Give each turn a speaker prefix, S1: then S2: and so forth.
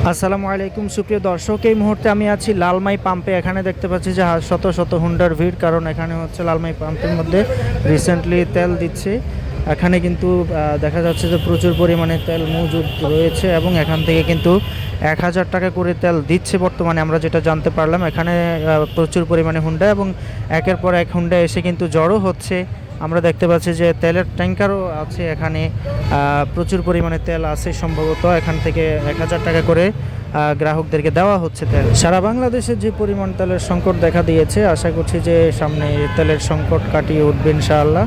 S1: আসসালামু আলাইকুম সুপ্রিয় দর্শক, এই মুহূর্তে আমি আছি লালমাই পাম্পে। এখানে দেখতে পাচ্ছি যে শত শত হুন্ডার ভিড়, কারণ এখানে হচ্ছে লালমাই পাম্পের মধ্যে রিসেন্টলি তেল দিচ্ছে। এখানে কিন্তু দেখা যাচ্ছে যে প্রচুর পরিমাণে তেল মজুদ রয়েছে এবং এখান থেকে কিন্তু 1000 টাকা করে তেল দিচ্ছে বর্তমানে, আমরা যেটা জানতে পারলাম। এখানে প্রচুর পরিমাণে হুন্ডা এবং একের পর এক হুন্ডা এসে কিন্তু জড়ো হচ্ছে। আমরা দেখতে পাচ্ছি যে তেলের ট্যাঙ্কারও আছে এখানে, প্রচুর পরিমাণে তেল আছে সম্ভবত। এখান থেকে 1000 টাকা করে গ্রাহকদেরকে দেওয়া হচ্ছে তেল। সারা বাংলাদেশে যে পরিমাণ তেলের সংকট দেখা দিয়েছে, আশা করছি যে সামনে তেলের সংকট কাটিয়ে উঠবে ইনশাআল্লাহ।